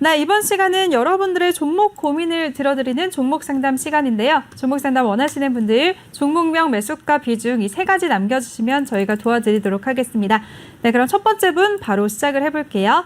네, 이번 시간은 여러분들의 종목 고민을 들어드리는 종목 상담 시간인데요. 종목 상담 원하시는 분들 종목명, 매수가, 비중 이 세 가지 남겨주시면 저희가 도와드리도록 하겠습니다. 네, 그럼 첫 번째 분 바로 시작을 해볼게요.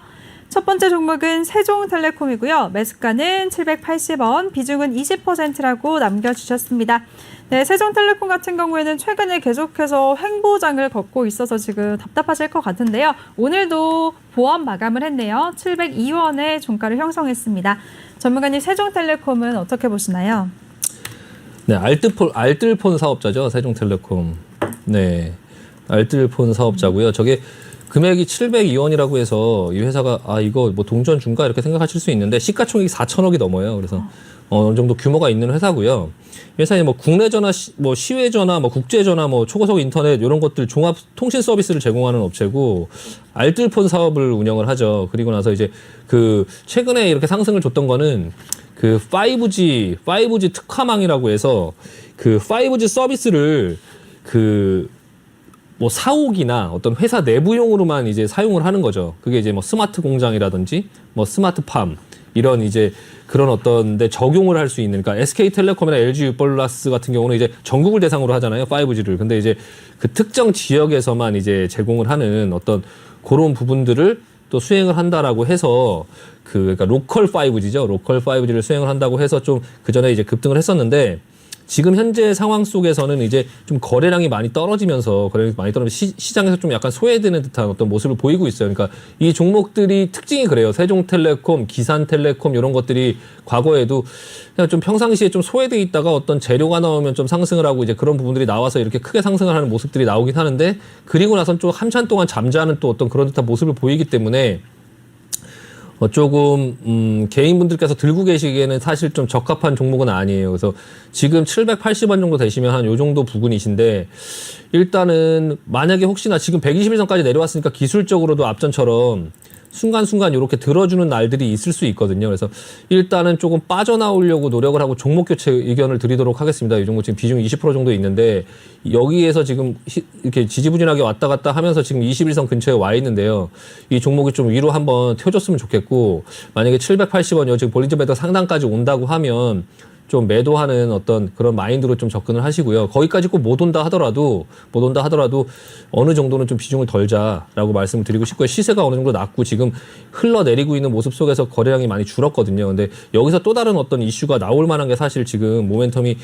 첫 번째 종목은 세종텔레콤이고요. 매수가는 780원, 비중은 20%라고 남겨주셨습니다. 네, 세종텔레콤 같은 경우에는 최근에 계속해서 횡보장을 걷고 있어서 지금 답답하실 것 같은데요. 오늘도 보합 마감을 했네요. 702원의 종가를 형성했습니다. 전문가님, 세종텔레콤은 어떻게 보시나요? 네, 알뜰폰 사업자죠. 세종텔레콤. 네, 알뜰폰 사업자고요. 저게 금액이 702원이라고 해서 이 회사가 이거 뭐 동전 중가 이렇게 생각하실 수 있는데 시가총액이 4천억이 넘어요. 그래서 어느 정도 규모가 있는 회사고요. 회사에 뭐 국내 전화, 뭐 시외 전화, 뭐 국제 전화, 뭐 초고속 인터넷 이런 것들 종합 통신 서비스를 제공하는 업체고 알뜰폰 사업을 운영을 하죠. 그리고 나서 이제 그 최근에 이렇게 상승을 줬던 거는 그 5G 특화망이라고 해서 그 5G 서비스를 뭐 사옥이나 어떤 회사 내부용으로만 이제 사용을 하는 거죠. 그게 이제 뭐 스마트 공장이라든지 뭐 스마트팜 이런 이제 그런 어떤 데 적용을 할 수 있는, 그러니까 SK텔레콤이나 LG유플러스 같은 경우는 이제 전국을 대상으로 하잖아요. 5G를. 근데 이제 그 특정 지역에서만 이제 제공을 하는 어떤 그런 부분들을 또 수행을 한다라고 해서 그러니까 로컬 5G죠. 로컬 5G를 수행을 한다고 해서 좀 그 전에 이제 급등을 했었는데 지금 현재 상황 속에서는 이제 좀 거래량이 많이 떨어지면서 시장에서 좀 약간 소외되는 듯한 어떤 모습을 보이고 있어요. 그러니까 이 종목들이 특징이 그래요. 세종텔레콤, 기산텔레콤 이런 것들이 과거에도 그냥 좀 평상시에 좀 소외돼 있다가 어떤 재료가 나오면 좀 상승을 하고 이제 그런 부분들이 나와서 이렇게 크게 상승을 하는 모습들이 나오긴 하는데 그리고 나선 좀 한참 동안 잠자는 또 어떤 그런 듯한 모습을 보이기 때문에 조금 개인분들께서 들고 계시기에는 사실 좀 적합한 종목은 아니에요. 그래서 지금 780원 정도 되시면 한 요 정도 부근이신데 일단은 만약에 혹시나 지금 121선까지 내려왔으니까 기술적으로도 앞전처럼 순간순간 이렇게 들어주는 날들이 있을 수 있거든요. 그래서 일단은 조금 빠져나오려고 노력을 하고 종목 교체 의견을 드리도록 하겠습니다. 이 종목 지금 비중 20% 정도 있는데 여기에서 지금 이렇게 지지부진하게 왔다 갔다 하면서 지금 21선 근처에 와 있는데요. 이 종목이 좀 위로 한번 튀어줬으면 좋겠고 만약에 780원이요. 지금 볼린저 배당 상단까지 온다고 하면 좀 매도하는 어떤 그런 마인드로 좀 접근을 하시고요. 거기까지 꼭 못 온다 하더라도 어느 정도는 좀 비중을 덜자라고 말씀을 드리고 싶고요. 시세가 어느 정도 낮고 지금 흘러내리고 있는 모습 속에서 거래량이 많이 줄었거든요. 근데 여기서 또 다른 어떤 이슈가 나올 만한 게 사실 지금 모멘텀이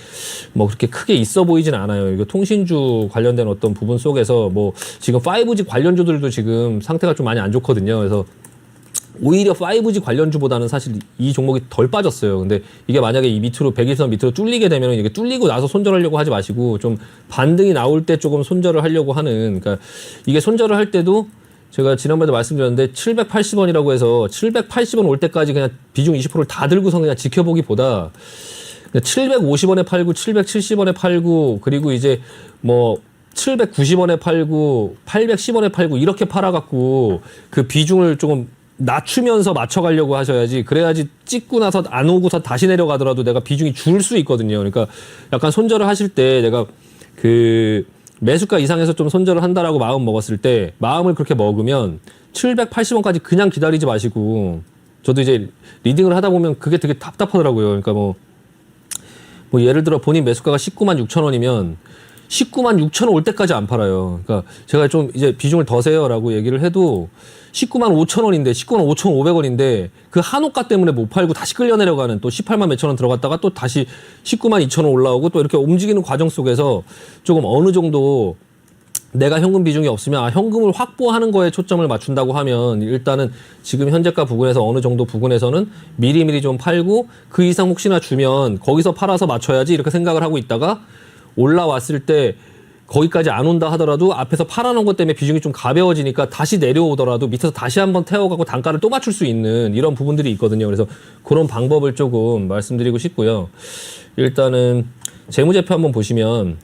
뭐 그렇게 크게 있어 보이진 않아요. 이거 통신주 관련된 어떤 부분 속에서 뭐 지금 5G 관련주들도 지금 상태가 좀 많이 안 좋거든요. 그래서 오히려 5G 관련주보다는 사실 이 종목이 덜 빠졌어요. 근데 이게 만약에 이 밑으로 120선 밑으로 뚫리게 되면 이게 뚫리고 나서 손절하려고 하지 마시고 좀 반등이 나올 때 조금 손절을 하려고 하는, 그러니까 이게 손절을 할 때도 제가 지난번에도 말씀드렸는데 780원이라고 해서 780원 올 때까지 그냥 비중 20%를 다 들고서 그냥 지켜보기보다 750원에 팔고 770원에 팔고 그리고 이제 뭐 790원에 팔고 810원에 팔고 이렇게 팔아갖고 그 비중을 조금 낮추면서 맞춰가려고 하셔야지. 그래야지 찍고 나서 안 오고서 다시 내려가더라도 내가 비중이 줄 수 있거든요. 그러니까 약간 손절을 하실 때 내가 그 매수가 이상에서 좀 손절을 한다라고 마음 먹었을 때 마음을 그렇게 먹으면 780원까지 그냥 기다리지 마시고, 저도 이제 리딩을 하다 보면 그게 되게 답답하더라고요. 그러니까 뭐 예를 들어 본인 매수가가 19만 6천 원이면 19만 6천 원 올 때까지 안 팔아요. 그러니까 제가 좀 이제 비중을 더 세요라고 얘기를 해도 19만 5천 원인데 19만 5,500원인데 그 한호가 때문에 못 팔고 다시 끌려 내려가는, 또 18만 몇천 원 들어갔다가 또 다시 19만 2천 원 올라오고 또 이렇게 움직이는 과정 속에서 조금 어느 정도 내가 현금 비중이 없으면 현금을 확보하는 거에 초점을 맞춘다고 하면 일단은 지금 현재가 부근에서 어느 정도 부근에서는 미리미리 좀 팔고 그 이상 혹시나 주면 거기서 팔아서 맞춰야지 이렇게 생각을 하고 있다가 올라왔을 때 거기까지 안 온다 하더라도 앞에서 팔아놓은 것 때문에 비중이 좀 가벼워지니까 다시 내려오더라도 밑에서 다시 한번 태워가고 단가를 또 맞출 수 있는 이런 부분들이 있거든요. 그래서 그런 방법을 조금 말씀드리고 싶고요. 일단은 재무제표 한번 보시면은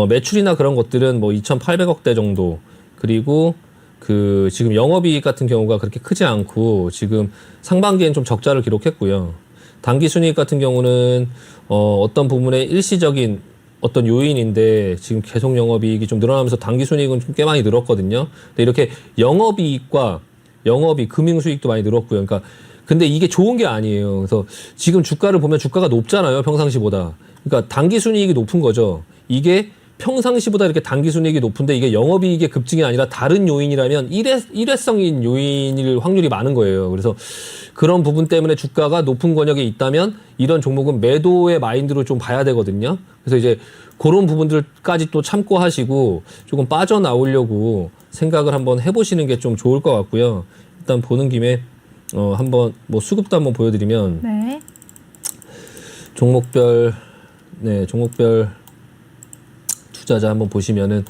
매출이나 그런 것들은 뭐 2,800억대 정도, 그리고 그 지금 영업이익 같은 경우가 그렇게 크지 않고 지금 상반기엔 좀 적자를 기록했고요. 당기순이익 같은 경우는 어떤 부분에 일시적인 어떤 요인인데 지금 계속 영업이익이 좀 늘어나면서 당기순이익은 좀 꽤 많이 늘었거든요. 근데 이렇게 영업이익과 영업이 금융 수익도 많이 늘었고요. 그러니까 근데 이게 좋은 게 아니에요. 그래서 지금 주가를 보면 주가가 높잖아요. 평상시보다. 그러니까 당기 순이익이 높은 거죠. 이게 평상시보다 이렇게 당기 순이익이 높은데 이게 영업이익의 급증이 아니라 다른 요인이라면 일회성인 요인일 확률이 많은 거예요. 그래서 그런 부분 때문에 주가가 높은 권역에 있다면 이런 종목은 매도의 마인드로 좀 봐야 되거든요. 그래서 이제 그런 부분들까지 또 참고하시고 조금 빠져나오려고 생각을 한번 해보시는 게 좀 좋을 것 같고요. 일단 보는 김에 한번 뭐 수급도 한번 보여드리면 네. 종목별 투자자 한번 보시면은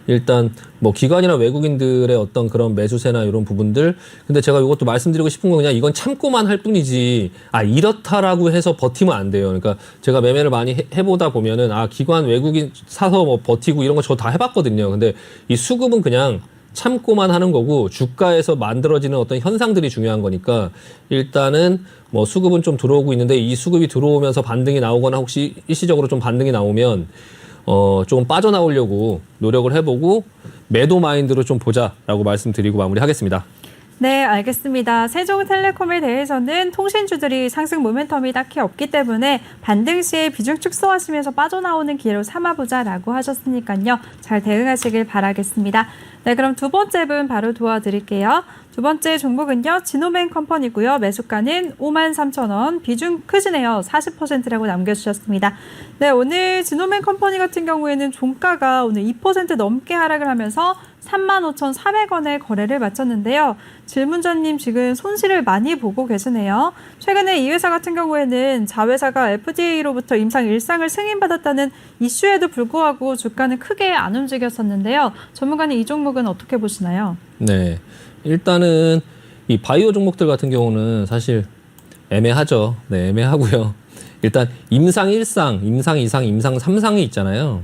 일단 뭐 기관이나 외국인들의 어떤 그런 매수세나 이런 부분들 근데 제가 이것도 말씀드리고 싶은 건 그냥 이건 참고만 할 뿐이지 이렇다라고 해서 버티면 안 돼요. 그러니까 제가 매매를 많이 해보다 보면은 기관 외국인 사서 뭐 버티고 이런 거 저 다 해봤거든요. 근데 이 수급은 그냥 참고만 하는 거고 주가에서 만들어지는 어떤 현상들이 중요한 거니까 일단은 뭐 수급은 좀 들어오고 있는데 이 수급이 들어오면서 반등이 나오거나 혹시 일시적으로 좀 반등이 나오면 좀 빠져나오려고 노력을 해보고 매도 마인드로 좀 보자라고 말씀드리고 마무리하겠습니다. 네, 알겠습니다. 세종텔레콤에 대해서는 통신주들이 상승 모멘텀이 딱히 없기 때문에 반등 시에 비중 축소하시면서 빠져나오는 기회로 삼아보자라고 하셨으니까요. 잘 대응하시길 바라겠습니다. 네, 그럼 두 번째 분 바로 도와드릴게요. 두 번째 종목은요. 지노맨 컴퍼니고요. 매수가는 53,000원. 비중 크시네요. 40%라고 남겨주셨습니다. 네, 오늘 지노맨 컴퍼니 같은 경우에는 종가가 오늘 2% 넘게 하락을 하면서 35,400원에 거래를 마쳤는데요. 질문자님 지금 손실을 많이 보고 계시네요. 최근에 이 회사 같은 경우에는 자회사가 FDA로부터 임상 1상을 승인받았다는 이슈에도 불구하고 주가는 크게 안 움직였었는데요. 전문가님 이 종목은 어떻게 보시나요? 네, 일단은 이 바이오 종목들 같은 경우는 사실 애매하죠. 네, 애매하고요. 일단 임상 1상, 임상 2상, 임상 3상이 있잖아요.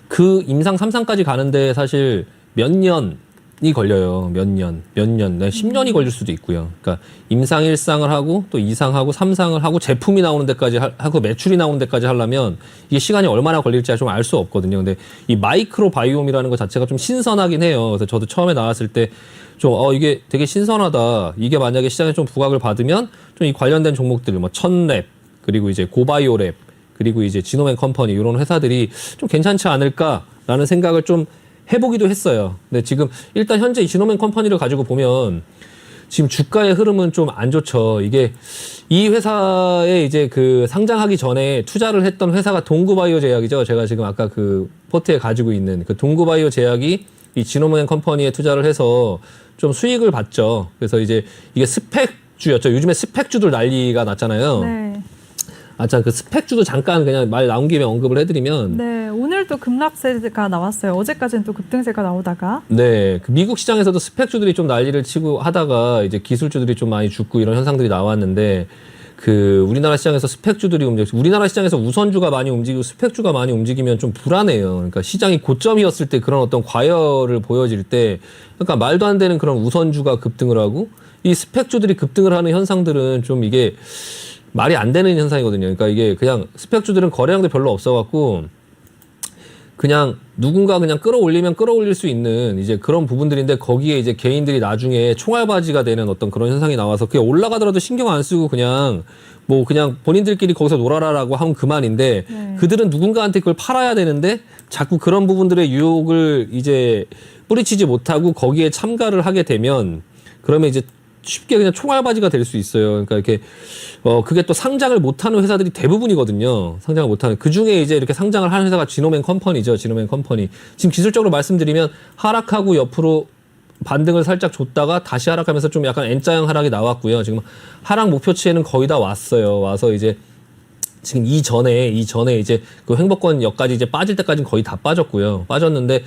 그 임상 3상까지 가는데 사실 몇 년이 걸려요. 몇 년. 네, 10년이 걸릴 수도 있고요. 그러니까 임상 1상을 하고 또 2상하고 3상을 하고 제품이 나오는 데까지 하고 매출이 나오는 데까지 하려면 이게 시간이 얼마나 걸릴지 좀 알 수 없거든요. 근데 이 마이크로 바이옴이라는 것 자체가 좀 신선하긴 해요. 그래서 저도 처음에 나왔을 때 좀 이게 되게 신선하다. 이게 만약에 시장에 좀 부각을 받으면 좀 이 관련된 종목들 뭐 천랩 그리고 이제 고바이오랩 그리고 이제 지노맨 컴퍼니 이런 회사들이 좀 괜찮지 않을까라는 생각을 좀 해보기도 했어요. 근데 지금 일단 현재 이 지노맨 컴퍼니를 가지고 보면 지금 주가의 흐름은 좀 안 좋죠. 이게 이 회사에 이제 그 상장하기 전에 투자를 했던 회사가 동구바이오 제약이죠. 제가 지금 아까 그 포트에 가지고 있는 그 동구바이오 제약이 이 지노맨 컴퍼니에 투자를 해서 좀 수익을 봤죠. 그래서 이제 이게 스펙주였죠. 요즘에 스펙주들 난리가 났잖아요. 네. 참 그 스펙주도 잠깐 그냥 말 나온 김에 언급을 해드리면 네, 오늘도 급락세가 나왔어요. 어제까지는 또 급등세가 나오다가. 네, 그 미국 시장에서도 스펙주들이 좀 난리를 치고 하다가 이제 기술주들이 좀 많이 죽고 이런 현상들이 나왔는데 그 우리나라 시장에서 스펙주들이 우리나라 시장에서 우선주가 많이 움직이고 스펙주가 많이 움직이면 좀 불안해요. 그러니까 시장이 고점이었을 때 그런 어떤 과열을 보여질 때 그러니까 말도 안 되는 그런 우선주가 급등을 하고 이 스펙주들이 급등을 하는 현상들은 좀 이게 말이 안 되는 현상이거든요. 그러니까 이게 그냥 스펙주들은 거래량도 별로 없어갖고 그냥 누군가 그냥 끌어올리면 끌어올릴 수 있는 이제 그런 부분들인데 거기에 이제 개인들이 나중에 총알바지가 되는 어떤 그런 현상이 나와서 그게 올라가더라도 신경 안 쓰고 그냥 뭐 그냥 본인들끼리 거기서 놀아라라고 하면 그만인데 그들은 누군가한테 그걸 팔아야 되는데 자꾸 그런 부분들의 유혹을 이제 뿌리치지 못하고 거기에 참가를 하게 되면 그러면 이제 쉽게 그냥 총알바지가 될 수 있어요. 그러니까 이렇게 그게 또 상장을 못하는 회사들이 대부분이거든요. 상장을 못하는 그 중에 이제 이렇게 상장을 하는 회사가 지노맨 컴퍼니죠. 지노맨 컴퍼니. 지금 기술적으로 말씀드리면 하락하고 옆으로 반등을 살짝 줬다가 다시 하락하면서 좀 약간 N자형 하락이 나왔고요. 지금 하락 목표치에는 거의 다 왔어요. 와서 이제 지금 이전에 이제 그 횡보권역까지 이제 빠질 때까지는 거의 다 빠졌고요. 빠졌는데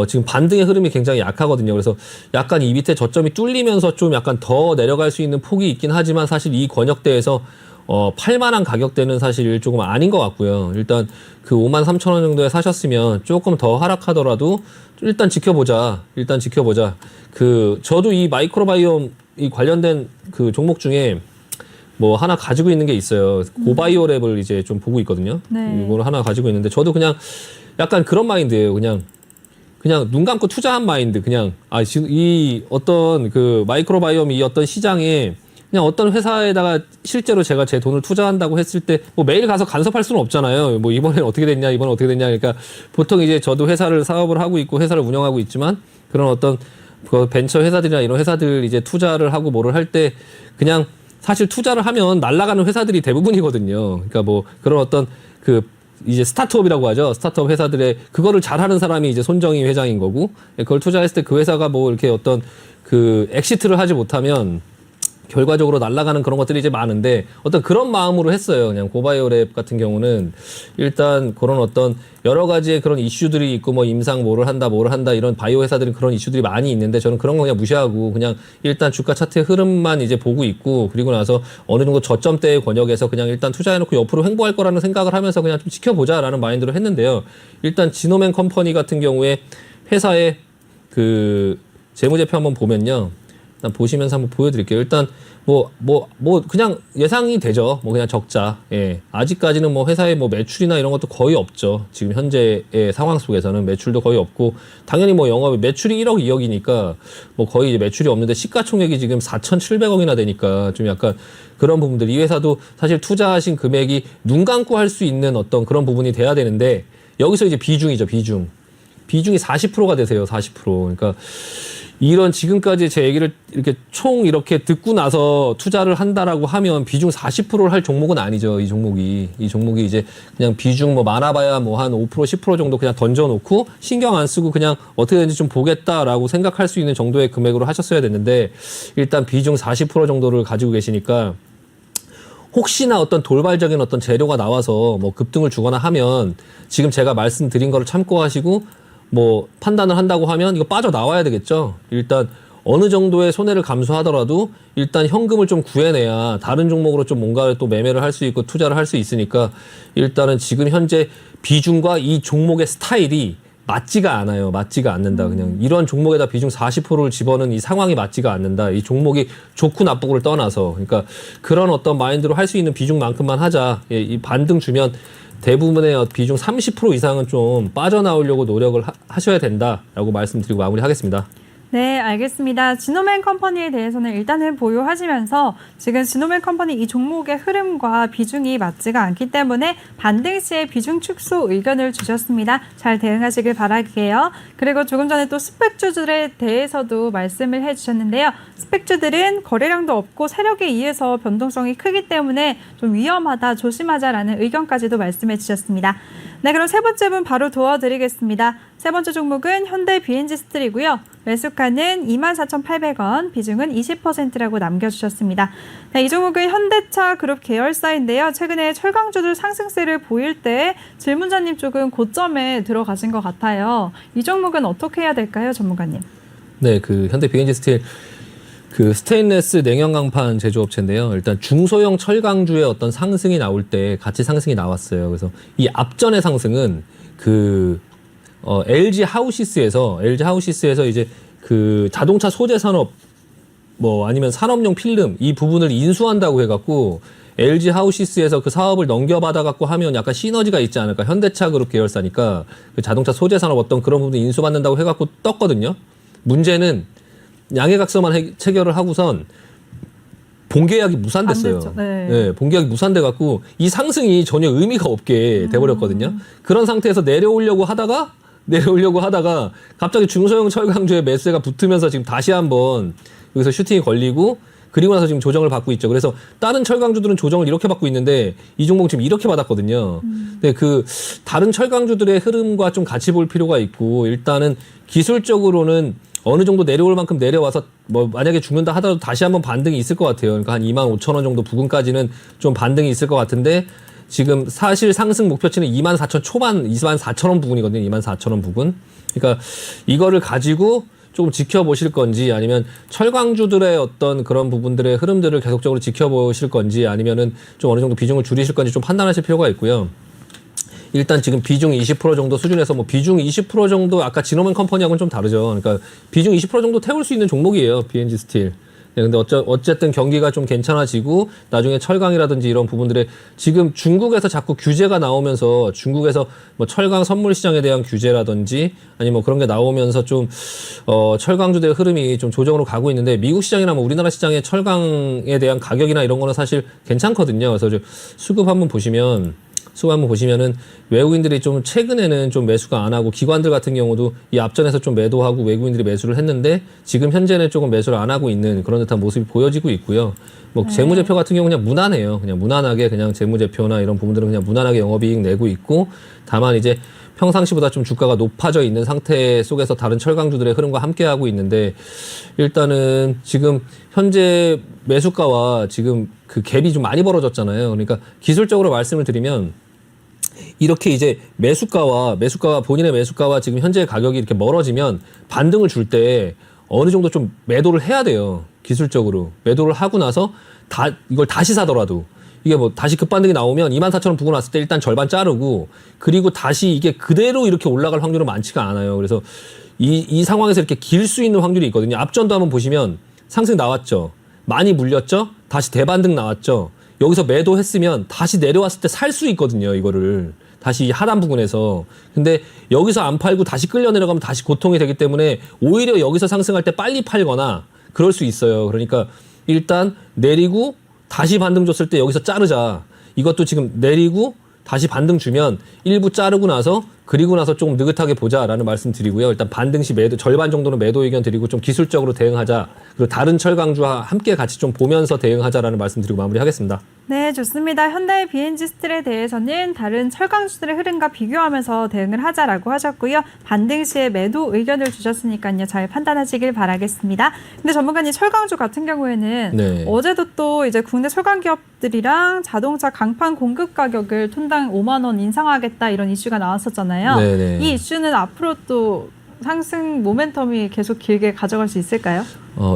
지금 반등의 흐름이 굉장히 약하거든요. 그래서 약간 이 밑에 저점이 뚫리면서 좀 약간 더 내려갈 수 있는 폭이 있긴 하지만 사실 이 권역대에서 팔만한 가격대는 사실 조금 아닌 것 같고요. 일단 그 53,000원 정도에 사셨으면 조금 더 하락하더라도 일단 지켜보자. 저도 이 마이크로바이옴 이 관련된 그 종목 중에 뭐 하나 가지고 있는 게 있어요. 고바이오랩을 이제 좀 보고 있거든요. 네. 이걸 하나 가지고 있는데 저도 그냥 약간 그런 마인드예요. 그냥 그냥 눈 감고 투자한 마인드, 그냥 지금 이 어떤 그 마이크로바이옴 이 어떤 시장에 그냥 어떤 회사에다가 실제로 제가 제 돈을 투자한다고 했을 때 뭐 매일 가서 간섭할 수는 없잖아요. 뭐 이번엔 어떻게 됐냐, 이번엔 어떻게 됐냐. 그러니까 보통 이제 저도 회사를 사업을 하고 있고 회사를 운영하고 있지만 그런 어떤 그 벤처 회사들이나 이런 회사들 이제 투자를 하고 뭐를 할 때 그냥 사실 투자를 하면 날아가는 회사들이 대부분이거든요. 그러니까 뭐 그런 어떤 그 이제 스타트업이라고 하죠. 스타트업 회사들의 그거를 잘하는 사람이 이제 손정희 회장인 거고, 그걸 투자했을 때 그 회사가 뭐 이렇게 어떤 그 엑시트를 하지 못하면 결과적으로 날아가는 그런 것들이 이제 많은데 어떤 그런 마음으로 했어요. 그냥 고바이오랩 같은 경우는 일단 그런 어떤 여러 가지의 그런 이슈들이 있고 뭐 임상 뭐를 한다 이런 바이오 회사들은 그런 이슈들이 많이 있는데 저는 그런 거 그냥 무시하고 그냥 일단 주가 차트의 흐름만 이제 보고 있고 그리고 나서 어느 정도 저점대의 권역에서 그냥 일단 투자해놓고 옆으로 횡보할 거라는 생각을 하면서 그냥 좀 지켜보자라는 마인드로 했는데요. 일단 지노맨 컴퍼니 같은 경우에 회사의 그 재무제표 한번 보면요. 일단 보시면서 한번 보여드릴게요. 일단 뭐 그냥 예상이 되죠. 뭐 그냥 적자. 예. 아직까지는 뭐 회사의 뭐 매출이나 이런 것도 거의 없죠. 지금 현재의 상황 속에서는 매출도 거의 없고 당연히 뭐 영업이 매출이 1억 2억이니까 뭐 거의 이제 매출이 없는데 시가총액이 지금 4,700억이나 되니까 좀 약간 그런 부분들 이 회사도 사실 투자하신 금액이 눈 감고 할 수 있는 어떤 그런 부분이 돼야 되는데 여기서 이제 비중이죠. 비중이 40%가 되세요. 40%. 그러니까 이런 지금까지 제 얘기를 이렇게 총 이렇게 듣고 나서 투자를 한다라고 하면 비중 40%를 할 종목은 아니죠. 이 종목이 이제 그냥 비중 뭐 많아봐야 뭐 한 5% 10% 정도 그냥 던져놓고 신경 안 쓰고 그냥 어떻게든지 좀 보겠다라고 생각할 수 있는 정도의 금액으로 하셨어야 됐는데 일단 비중 40% 정도를 가지고 계시니까 혹시나 어떤 돌발적인 어떤 재료가 나와서 뭐 급등을 주거나 하면 지금 제가 말씀드린 거를 참고하시고 뭐 판단을 한다고 하면 이거 빠져나와야 되겠죠. 일단 어느 정도의 손해를 감수하더라도 일단 현금을 좀 구해내야 다른 종목으로 좀 뭔가를 또 매매를 할 수 있고 투자를 할 수 있으니까 일단은 지금 현재 비중과 이 종목의 스타일이 맞지가 않아요. 맞지가 않는다. 그냥 이런 종목에다 비중 40%를 집어넣은 이 상황이 맞지가 않는다. 이 종목이 좋고 나쁘고를 떠나서 그러니까 그런 어떤 마인드로 할 수 있는 비중만큼만 하자. 예, 이 반등 주면 대부분의 비중 30% 이상은 좀 빠져나오려고 노력을 하셔야 된다라고 말씀드리고 마무리하겠습니다. 네, 알겠습니다. 지노맨 컴퍼니에 대해서는 일단은 보유하시면서 지금 지노맨 컴퍼니 이 종목의 흐름과 비중이 맞지가 않기 때문에 반등 시에 비중 축소 의견을 주셨습니다. 잘 대응하시길 바랄게요. 그리고 조금 전에 또 스펙주들에 대해서도 말씀을 해주셨는데요. 스펙주들은 거래량도 없고 세력에 의해서 변동성이 크기 때문에 좀 위험하다, 조심하자라는 의견까지도 말씀해 주셨습니다. 네, 그럼 세 번째 분 바로 도와드리겠습니다. 세 번째 종목은 현대 비엔지스틸이고요. 매수가는 24,800원, 비중은 20%라고 남겨주셨습니다. 네, 이 종목은 현대차 그룹 계열사인데요. 최근에 철강주들 상승세를 보일 때 질문자님 쪽은 고점에 들어가신 것 같아요. 이 종목은 어떻게 해야 될까요, 전문가님? 네, 그 현대 비엔지스틸 그 스테인레스 냉형 강판 제조업체인데요. 일단 중소형 철강주의 어떤 상승이 나올 때 같이 상승이 나왔어요. 그래서 이 앞전의 상승은 그 LG 하우시스에서 이제 그 자동차 소재 산업 뭐 아니면 산업용 필름 이 부분을 인수한다고 해갖고 LG 하우시스에서 그 사업을 넘겨받아갖고 하면 약간 시너지가 있지 않을까. 현대차 그룹 계열사니까 그 자동차 소재 산업 어떤 그런 부분 인수받는다고 해갖고 떴거든요. 문제는 양해각서만 체결을 하고선 본계약이 무산됐어요. 네. 네, 본계약이 무산돼갖고 이 상승이 전혀 의미가 없게 돼버렸거든요. 그런 상태에서 내려오려고 하다가 갑자기 중소형 철강주의 매수세가 붙으면서 지금 다시 한번 여기서 슈팅이 걸리고 그리고 나서 지금 조정을 받고 있죠. 그래서 다른 철강주들은 조정을 이렇게 받고 있는데 이 종목은 지금 이렇게 받았거든요. 근데 그 다른 철강주들의 흐름과 좀 같이 볼 필요가 있고 일단은 기술적으로는 어느 정도 내려올 만큼 내려와서 뭐 만약에 죽는다 하더라도 다시 한번 반등이 있을 것 같아요. 그러니까 한 25,000원 정도 부근까지는 좀 반등이 있을 것 같은데 지금 사실 상승 목표치는 24,000 초반, 24,000원 부근이거든요. 24,000원 부근. 그러니까 이거를 가지고 조금 지켜보실 건지 아니면 철강주들의 어떤 그런 부분들의 흐름들을 계속적으로 지켜보실 건지 아니면은 좀 어느 정도 비중을 줄이실 건지 좀 판단하실 필요가 있고요. 일단 지금 비중 20% 정도 수준에서 뭐 비중 20% 정도 아까 지노맨 컴퍼니하고는 좀 다르죠. 그러니까 비중 20% 정도 태울 수 있는 종목이에요. 비엔지 스틸. 근데 어쨌든 경기가 좀 괜찮아지고 나중에 철강이라든지 이런 부분들에 지금 중국에서 자꾸 규제가 나오면서 중국에서 뭐 철강 선물 시장에 대한 규제라든지 아니면 뭐 그런 게 나오면서 좀 철강주들의 흐름이 좀 조정으로 가고 있는데 미국 시장이나 뭐 우리나라 시장의 철강에 대한 가격이나 이런 거는 사실 괜찮거든요. 그래서 수급 한번 보시면은 외국인들이 좀 최근에는 좀 매수가 안 하고 기관들 같은 경우도 이 앞전에서 좀 매도하고 외국인들이 매수를 했는데 지금 현재는 조금 매수를 안 하고 있는 그런 듯한 모습이 보여지고 있고요. 뭐 재무제표 같은 경우 그냥 무난해요. 그냥 무난하게 그냥 재무제표나 이런 부분들은 그냥 무난하게 영업이익 내고 있고 다만 이제 평상시보다 좀 주가가 높아져 있는 상태 속에서 다른 철강주들의 흐름과 함께하고 있는데 일단은 지금 현재 매수가와 지금 그 갭이 좀 많이 벌어졌잖아요. 그러니까 기술적으로 말씀을 드리면 이렇게 이제 매수가와 본인의 매수가와 지금 현재 가격이 이렇게 멀어지면 반등을 줄 때 어느 정도 좀 매도를 해야 돼요. 기술적으로. 매도를 하고 나서 이걸 다시 사더라도 이게 뭐 다시 급반등이 나오면 24,000원 부근 왔을 때 일단 절반 자르고 그리고 다시 이게 그대로 이렇게 올라갈 확률은 많지가 않아요. 그래서 이 상황에서 이렇게 길 수 있는 확률이 있거든요. 앞전도 한번 보시면 상승 나왔죠. 많이 물렸죠. 다시 대반등 나왔죠. 여기서 매도했으면 다시 내려왔을 때 살 수 있거든요. 이거를. 다시 이 하단 부근에서. 근데 여기서 안 팔고 다시 끌려 내려가면 다시 고통이 되기 때문에 오히려 여기서 상승할 때 빨리 팔거나 그럴 수 있어요. 그러니까 일단 내리고 다시 반등 줬을 때 여기서 자르자. 이것도 지금 내리고 다시 반등 주면 일부 자르고 나서 그리고 나서 조금 느긋하게 보자라는 말씀 드리고요. 일단 반등 시 매도 절반 정도는 매도 의견 드리고 좀 기술적으로 대응하자. 그리고 다른 철강주와 함께 같이 좀 보면서 대응하자라는 말씀 드리고 마무리하겠습니다. 네, 좋습니다. 현대 BNG 스틸에 대해서는 다른 철강주들의 흐름과 비교하면서 대응을 하자라고 하셨고요. 반등 시에 매도 의견을 주셨으니까요. 잘 판단하시길 바라겠습니다. 근데 전문가님 철강주 같은 경우에는 네. 어제도 또 이제 국내 철강 기업들이랑 자동차 강판 공급 가격을 톤당 5만 원 인상하겠다 이런 이슈가 나왔었잖아요. 네네. 이 이슈는 앞으로 또 상승 모멘텀이 계속 길게 가져갈 수 있을까요?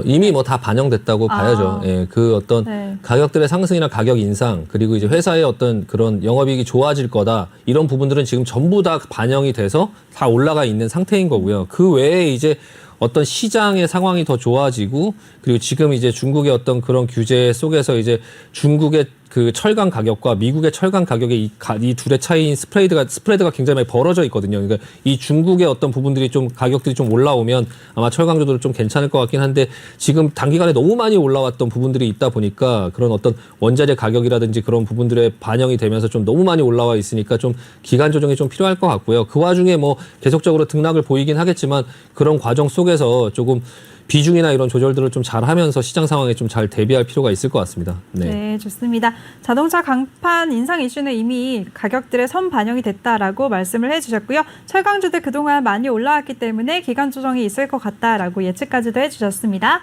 이미 뭐 다 반영됐다고 봐야죠. 예, 그 어떤 네. 가격들의 상승이나 가격 인상 그리고 이제 회사의 어떤 그런 영업이익이 좋아질 거다 이런 부분들은 지금 전부 다 반영이 돼서 다 올라가 있는 상태인 거고요. 그 외에 이제 어떤 시장의 상황이 더 좋아지고 그리고 지금 이제 중국의 어떤 그런 규제 속에서 이제 중국의 그 철강 가격과 미국의 철강 가격의 이 둘의 차이인 스프레드가 굉장히 많이 벌어져 있거든요. 그러니까 이 중국의 어떤 부분들이 좀 가격들이 좀 올라오면 아마 철강주들은 좀 괜찮을 것 같긴 한데 지금 단기간에 너무 많이 올라왔던 부분들이 있다 보니까 그런 어떤 원자재 가격이라든지 그런 부분들에 반영이 되면서 좀 너무 많이 올라와 있으니까 좀 기간 조정이 좀 필요할 것 같고요. 그 와중에 뭐 계속적으로 등락을 보이긴 하겠지만 그런 과정 속에서 조금 비중이나 이런 조절들을 좀 잘하면서 시장 상황에 좀 잘 대비할 필요가 있을 것 같습니다. 네, 좋습니다. 자동차 강판 인상 이슈는 이미 가격들의 선 반영이 됐다라고 말씀을 해주셨고요. 철강주들 그동안 많이 올라왔기 때문에 기간 조정이 있을 것 같다라고 예측까지도 해주셨습니다.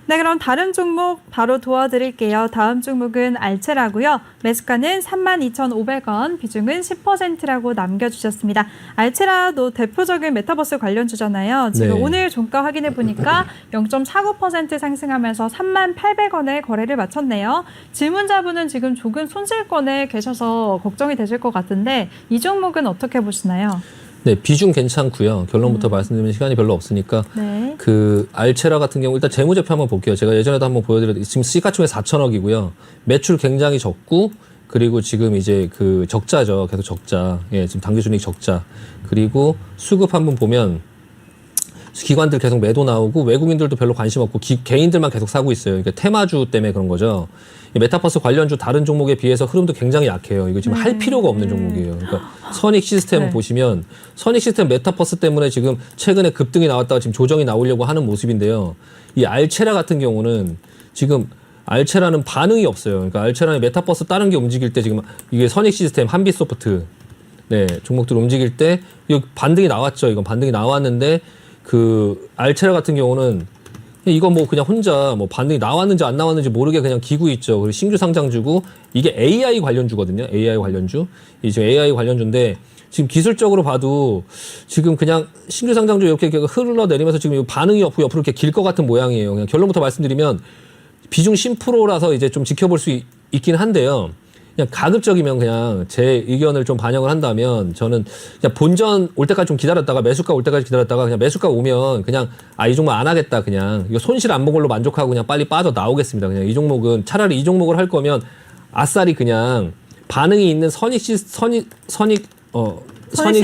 네, 그럼 다른 종목 바로 도와드릴게요. 다음 종목은 알체라고요. 매수가는 32,500원, 비중은 10%라고 남겨주셨습니다. 알체라도 대표적인 메타버스 관련주잖아요. 지금 네. 오늘 종가 확인해 보니까 0.49% 상승하면서 38,800원에 거래를 마쳤네요. 질문자분은 지금 조금 손실권에 계셔서 걱정이 되실 것 같은데 이 종목은 어떻게 보시나요? 네, 비중 괜찮고요. 결론부터 말씀드리면 시간이 별로 없으니까 네. 그 알체라 같은 경우 일단 재무제표 한번 볼게요. 제가 예전에도 한번 보여드렸는데 지금 시가총액 4천억이고요. 매출 굉장히 적고 그리고 지금 이제 그 적자죠. 계속 적자. 예, 지금 당기순이익 적자. 그리고 수급 한번 보면 기관들 계속 매도 나오고 외국인들도 별로 관심 없고 개인들만 계속 사고 있어요. 그러니까 테마주 때문에 그런 거죠. 이 메타버스 관련주 다른 종목에 비해서 흐름도 굉장히 약해요. 이거 지금 할 필요가 없는 종목이에요. 그러니까 선익 시스템 네. 보시면 선익 시스템 메타버스 때문에 지금 최근에 급등이 나왔다가 지금 조정이 나오려고 하는 모습인데요. 이 알체라 같은 경우는 지금 알체라는 반응이 없어요. 그러니까 알체라는 메타버스 다른 게 움직일 때 지금 이게 선익 시스템, 한빛소프트 네, 종목들 움직일 때 이거 반등이 나왔죠. 이건 반등이 나왔는데 그 알체라 같은 경우는 이거 뭐 그냥 혼자 뭐 반등이 나왔는지 안 나왔는지 모르게 그냥 기고 있죠. 그리고 신규 상장주고 이게 AI 관련주거든요. AI 관련주. 이 지금 AI 관련주인데 지금 기술적으로 봐도 지금 그냥 신규 상장주 이렇게 흘러내리면서 지금 반응이 없고 옆으로 이렇게 길 것 같은 모양이에요. 그냥 결론부터 말씀드리면 비중 10%라서 이제 좀 지켜볼 수 있긴 한데요. 그냥 가급적이면 그냥 제 의견을 좀 반영을 한다면 저는 그냥 본전 올 때까지 좀 기다렸다가 매수가 올 때까지 기다렸다가 그냥 매수가 오면 그냥 이 종목 안 하겠다 그냥 이거 손실 안 본 걸로 만족하고 그냥 빨리 빠져 나오겠습니다. 그냥 이 종목은 차라리 이 종목을 할 거면 아싸리 그냥 반응이 있는 선익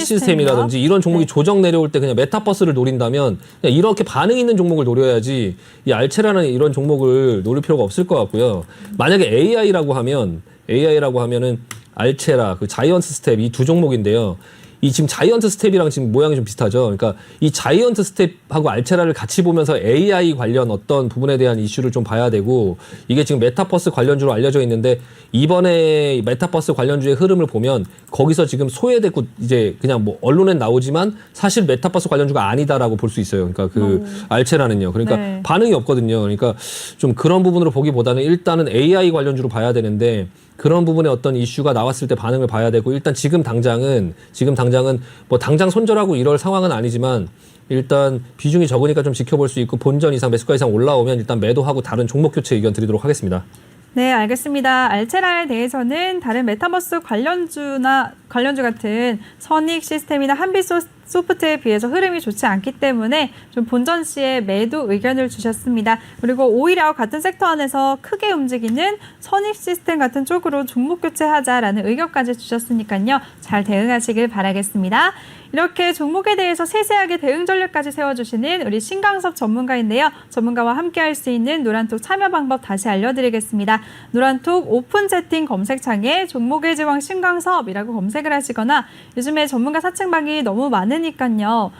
시스템이라든지 이런 종목이 조정 내려올 때 그냥 메타버스를 노린다면 그냥 이렇게 반응 있는 종목을 노려야지 이 알체라는 이런 종목을 노릴 필요가 없을 것 같고요. 만약에 AI라고 하면은 알체라, 그 자이언트 스텝 이 두 종목인데요. 이 지금 자이언트 스텝이랑 지금 모양이 좀 비슷하죠. 그러니까 이 자이언트 스텝하고 알체라를 같이 보면서 AI 관련 어떤 부분에 대한 이슈를 좀 봐야 되고 이게 지금 메타버스 관련주로 알려져 있는데 이번에 메타버스 관련주의 흐름을 보면 거기서 지금 소외됐고 이제 그냥 뭐 언론엔 나오지만 사실 메타버스 관련주가 아니다라고 볼 수 있어요. 그러니까 그 알체라는요. 그러니까 네. 반응이 없거든요. 그러니까 좀 그런 부분으로 보기보다는 일단은 AI 관련주로 봐야 되는데 그런 부분에 어떤 이슈가 나왔을 때 반응을 봐야 되고 일단 지금 당장은 뭐 당장 손절하고 이럴 상황은 아니지만 일단 비중이 적으니까 좀 지켜볼 수 있고 본전 이상 매수가 이상 올라오면 일단 매도하고 다른 종목 교체 의견 드리도록 하겠습니다. 네, 알겠습니다. 알체라에 대해서는 다른 메타버스 관련주 같은 선익 시스템이나 한빛소프트에 비해서 흐름이 좋지 않기 때문에 좀 본전 시에 매도 의견을 주셨습니다. 그리고 오히려 같은 섹터 안에서 크게 움직이는 선익 시스템 같은 쪽으로 종목 교체하자라는 의견까지 주셨으니까요. 잘 대응하시길 바라겠습니다. 이렇게 종목에 대해서 세세하게 대응 전략까지 세워주시는 우리 신강섭 전문가인데요. 전문가와 함께 할 수 있는 노란톡 참여 방법 다시 알려드리겠습니다. 노란톡 오픈 채팅 검색창에 종목의 제왕 신강섭이라고 검색을 하시거나 요즘에 전문가 사칭방이 너무 많으니까요.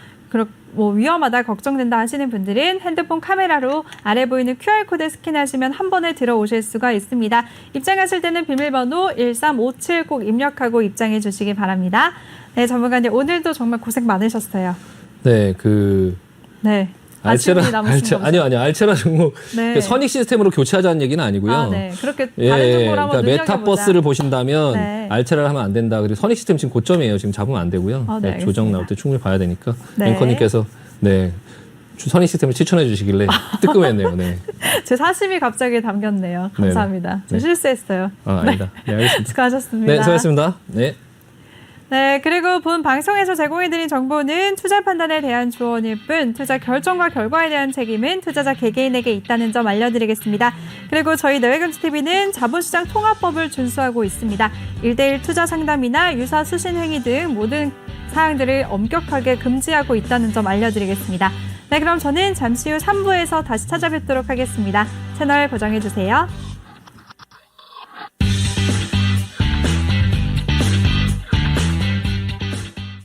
뭐 위험하다 걱정된다 하시는 분들은 핸드폰 카메라로 아래 보이는 QR코드 스캔하시면 한 번에 들어오실 수가 있습니다. 입장하실 때는 비밀번호 1357 꼭 입력하고 입장해 주시기 바랍니다. 네, 전문가님 오늘도 정말 고생 많으셨어요. 네, 네. 아니요. 알체라 종목 네. 선익 시스템으로 교체하자는 얘기는 아니고요. 네. 그렇게 다른 종목을 한번 그러니까 메타버스를 보신다면 네. 알체라를 하면 안 된다. 그리고 선익 시스템 지금 고점이에요. 지금 잡으면 안 되고요. 네, 조정 나올 때 충분히 봐야 되니까. 네. 앵커님께서 선익 시스템을 추천해 주시길래 뜨끔했네요. 네. 제 사심이 갑자기 담겼네요. 감사합니다. 저 실수했어요. 아니다. 네, 알겠습니다. 수고하셨습니다. 네, 수고하셨습니다. 네. 네, 그리고 본 방송에서 제공해드린 정보는 투자 판단에 대한 조언일 뿐 투자 결정과 결과에 대한 책임은 투자자 개개인에게 있다는 점 알려드리겠습니다. 그리고 저희 내외금주TV는 자본시장 통합법을 준수하고 있습니다. 1:1 투자 상담이나 유사 수신 행위 등 모든 사항들을 엄격하게 금지하고 있다는 점 알려드리겠습니다. 네, 그럼 저는 잠시 후 3부에서 다시 찾아뵙도록 하겠습니다. 채널 고정해주세요.